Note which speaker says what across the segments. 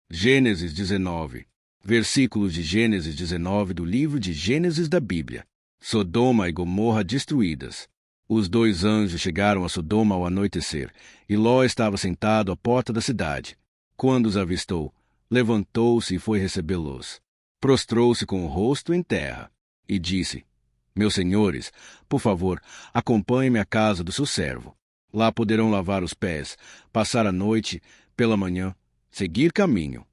Speaker 1: Gênesis 19. Versículos de Gênesis 19 do livro de Gênesis da Bíblia. Sodoma e Gomorra destruídas. Os dois anjos chegaram a Sodoma ao anoitecer, e Ló estava sentado à porta da cidade. Quando os avistou, levantou-se e foi recebê-los. Prostrou-se com o rosto em terra, e disse: Meus senhores, por favor, acompanhem-me à casa do seu servo. Lá poderão lavar os pés, passar a noite, pela manhã, seguir caminho.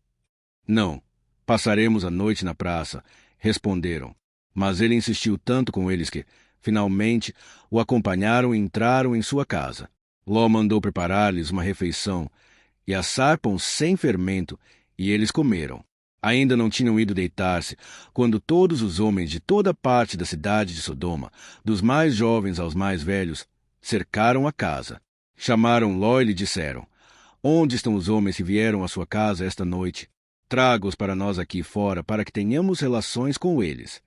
Speaker 1: Não, passaremos a noite na praça, responderam. Mas ele insistiu tanto com eles que, finalmente, o acompanharam e entraram em sua casa. Ló mandou preparar-lhes uma refeição e assar pão sem fermento, e eles comeram. Ainda não tinham ido deitar-se, quando todos os homens de toda parte da cidade de Sodoma, dos mais jovens aos mais velhos, cercaram a casa. Chamaram Ló e lhe disseram: Onde estão os homens que vieram à sua casa esta noite? Traga-os para nós aqui fora, para que tenhamos relações com eles.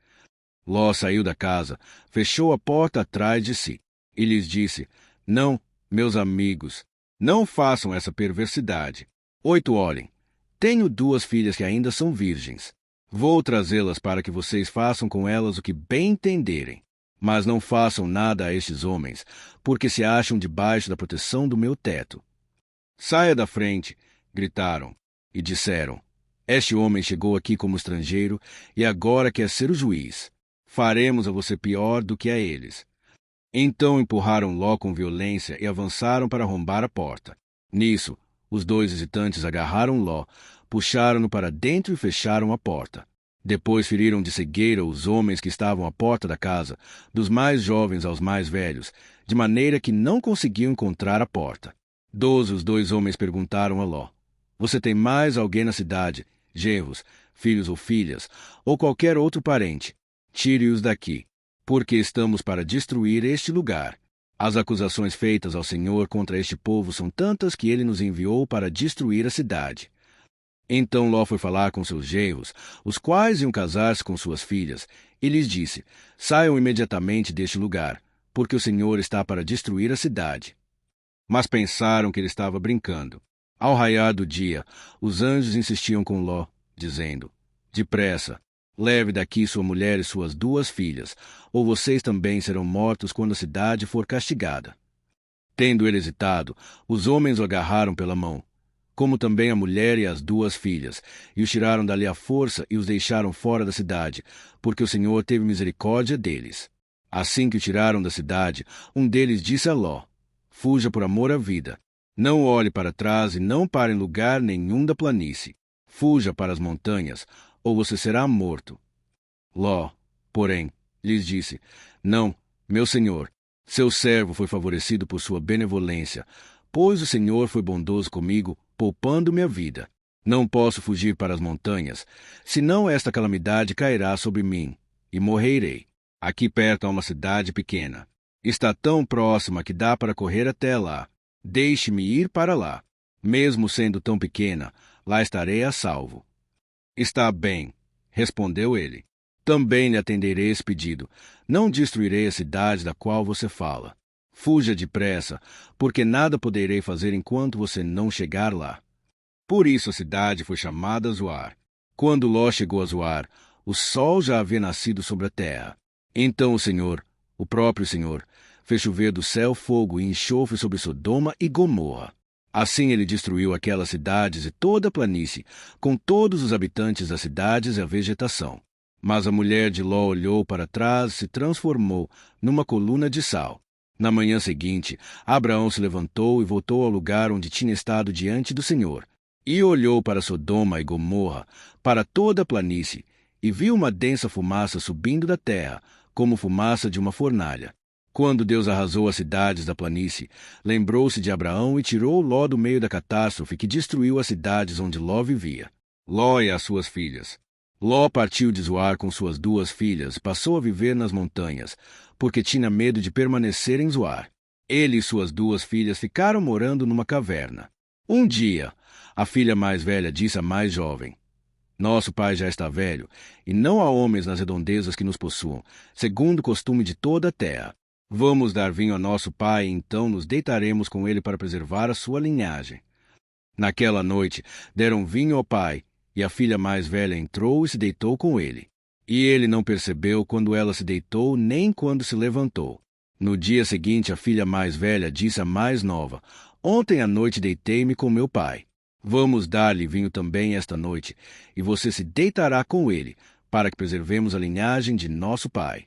Speaker 1: Ló saiu da casa, fechou a porta atrás de si, e lhes disse: Não, meus amigos, não façam essa perversidade. Olhem, tenho 2 filhas que ainda são virgens. Vou trazê-las para que vocês façam com elas o que bem entenderem. Mas não façam nada a estes homens, porque se acham debaixo da proteção do meu teto. Saia da frente, gritaram, e disseram: Este homem chegou aqui como estrangeiro e agora quer ser o juiz. Faremos a você pior do que a eles. Então empurraram Ló com violência e avançaram para arrombar a porta. Nisso, os 2 visitantes agarraram Ló, puxaram-no para dentro e fecharam a porta. Depois feriram de cegueira os homens que estavam à porta da casa, dos mais jovens aos mais velhos, de maneira que não conseguiam encontrar a porta. Os 2 homens perguntaram a Ló: Você tem mais alguém na cidade, genros, filhos ou filhas, ou qualquer outro parente? Tire-os daqui, porque estamos para destruir este lugar. As acusações feitas ao Senhor contra este povo são tantas que ele nos enviou para destruir a cidade. Então Ló foi falar com seus genros, os quais iam casar-se com suas filhas, e lhes disse: Saiam imediatamente deste lugar, porque o Senhor está para destruir a cidade. Mas pensaram que ele estava brincando. Ao raiar do dia, os anjos insistiam com Ló, dizendo: Depressa, leve daqui sua mulher e suas 2 filhas, ou vocês também serão mortos quando a cidade for castigada. Tendo ele hesitado, os homens o agarraram pela mão, como também a mulher e as 2 filhas, e os tiraram dali à força e os deixaram fora da cidade, porque o Senhor teve misericórdia deles. Assim que o tiraram da cidade, um deles disse a Ló: Fuja por amor à vida. Não olhe para trás e não pare em lugar nenhum da planície. Fuja para as montanhas, ou você será morto. Ló, porém, lhes disse: Não, meu senhor, seu servo foi favorecido por sua benevolência, pois o Senhor foi bondoso comigo, poupando-me a vida. Não posso fugir para as montanhas, senão esta calamidade cairá sobre mim, e morrerei. Aqui perto há uma cidade pequena. Está tão próxima que dá para correr até lá. Deixe-me ir para lá. Mesmo sendo tão pequena, lá estarei a salvo. Está bem, respondeu ele. Também lhe atenderei esse pedido. Não destruirei a cidade da qual você fala. Fuja depressa, porque nada poderei fazer enquanto você não chegar lá. Por isso a cidade foi chamada Zoar. Quando Ló chegou a Zoar, o sol já havia nascido sobre a terra. Então o Senhor, o próprio Senhor, fez chover do céu fogo e enxofre sobre Sodoma e Gomorra. Assim ele destruiu aquelas cidades e toda a planície, com todos os habitantes das cidades e a vegetação. Mas a mulher de Ló olhou para trás e se transformou numa coluna de sal. Na manhã seguinte, Abraão se levantou e voltou ao lugar onde tinha estado diante do Senhor, e olhou para Sodoma e Gomorra, para toda a planície, e viu uma densa fumaça subindo da terra, como fumaça de uma fornalha. Quando Deus arrasou as cidades da planície, lembrou-se de Abraão e tirou Ló do meio da catástrofe que destruiu as cidades onde Ló vivia. Ló e as suas filhas. Ló partiu de Zoar com suas 2 filhas e passou a viver nas montanhas, porque tinha medo de permanecer em Zoar. Ele e suas 2 filhas ficaram morando numa caverna. Um dia, a filha mais velha disse à mais jovem: Nosso pai já está velho, e não há homens nas redondezas que nos possuam, segundo o costume de toda a terra. Vamos dar vinho a nosso pai, e então nos deitaremos com ele para preservar a sua linhagem. Naquela noite, deram vinho ao pai, e a filha mais velha entrou e se deitou com ele. E ele não percebeu quando ela se deitou, nem quando se levantou. No dia seguinte, a filha mais velha disse à mais nova: Ontem à noite deitei-me com meu pai. Vamos dar-lhe vinho também esta noite, e você se deitará com ele, para que preservemos a linhagem de nosso pai.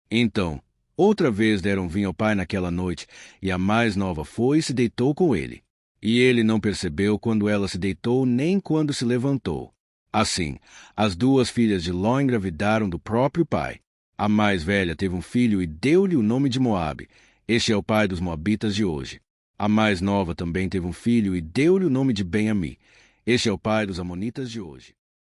Speaker 1: Então, outra vez deram vinho ao pai naquela noite, e a mais nova foi e se deitou com ele. E ele não percebeu quando ela se deitou, nem quando se levantou. Assim, as duas filhas de Ló engravidaram do próprio pai. A mais velha teve um filho e deu-lhe o nome de Moabe. Este é o pai dos moabitas de hoje. A mais nova também teve um filho e deu-lhe o nome de Ben-Ami. Este é o pai dos amonitas de hoje.